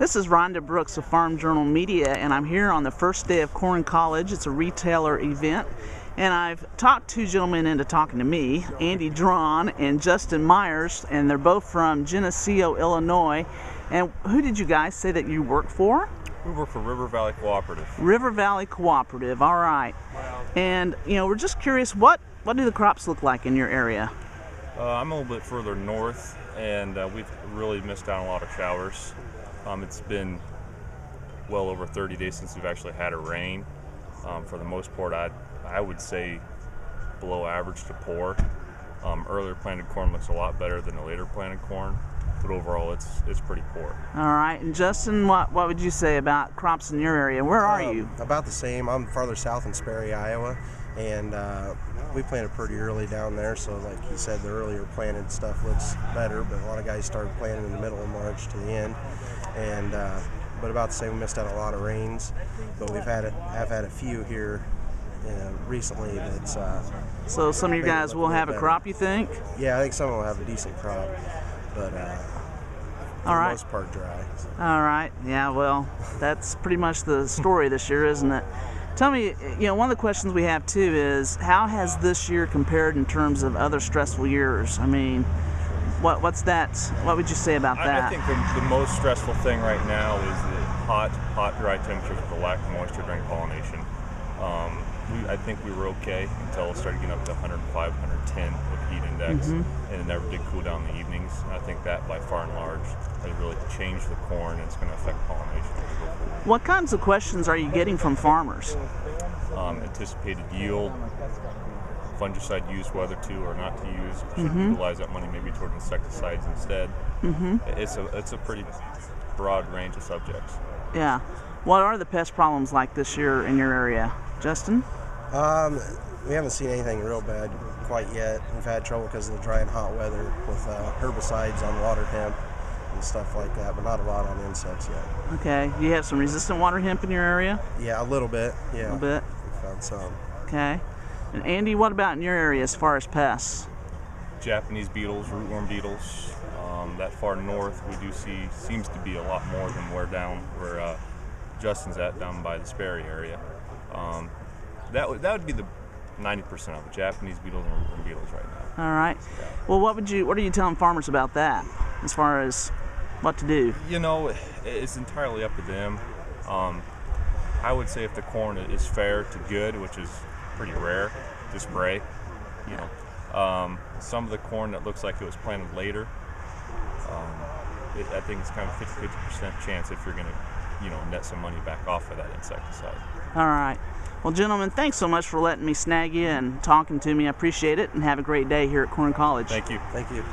This is Rhonda Brooks of Farm Journal Media, and I'm here on the first day of Corn College. It's a retailer event, and I've talked two gentlemen into talking to me, Andy Drawn and Justin Myers, and they're both from Geneseo, Illinois. And who did you guys say that you work for? We work for River Valley Cooperative. River Valley Cooperative, all right. And, we're just curious, what do the crops look like in your area? I'm a little bit further north, and we've really missed out on a lot of showers. It's been well over 30 days since we've actually had a rain. For the most part, I would say below average to poor. Earlier planted corn looks a lot better than the later planted corn, but overall it's pretty poor. All right, and Justin, what would you say about crops in your area? Where are you? About the same. I'm farther south in Sperry, Iowa, and we planted pretty early down there, so like he said, the earlier planted stuff looks better, but a lot of guys started planting in the middle of March to the end, and but about the same. We missed out a lot of rains, but have had a few here recently. That's so some of you guys will have a crop, you think? Yeah, I think some will have a decent crop, but for the most part dry. All right, yeah, well, that's pretty much the story this year, isn't it? Tell me, one of the questions we have too is, how has this year compared in terms of other stressful years? I mean, what's that? What would you say about that? I think the most stressful thing right now is the hot, dry temperatures with the lack of moisture during pollination. I think we were okay until it started getting up to 105, 110 with heat index, and it never did cool down in the evenings. And I think that, by far and large, has really changed the corn, and it's going to affect pollination as we go forward. What kinds of questions are you getting from farmers? Anticipated yield, fungicide use, whether to or not to use. Should utilize that money maybe toward insecticides instead. It's a pretty broad range of subjects. Yeah. What are the pest problems like this year in your area, Justin? We haven't seen anything real bad quite yet. We've had trouble because of the dry and hot weather with herbicides on water hemp and stuff like that, but not a lot on insects yet. Okay. Do you have some resistant water hemp in your area? Yeah, a little bit. Yeah. A little bit? We found some. Okay. And Andy, what about in your area as far as pests? Japanese beetles, rootworm beetles. That far north, we do see seems to be a lot more than where Justin's at, down by the Sperry area. That would be the 90% of it, Japanese beetles and rootworm beetles right now. All right. Yeah. Well, what are you telling farmers about that, as far as what to do? It's entirely up to them. I would say if the corn is fair to good, which is pretty rare, to spray. Some of the corn that looks like it was planted later, I think it's kind of 50% chance if you're going to, net some money back off of that insecticide. All right. Well, gentlemen, thanks so much for letting me snag you and talking to me. I appreciate it, and have a great day here at Corn College. Thank you. Thank you.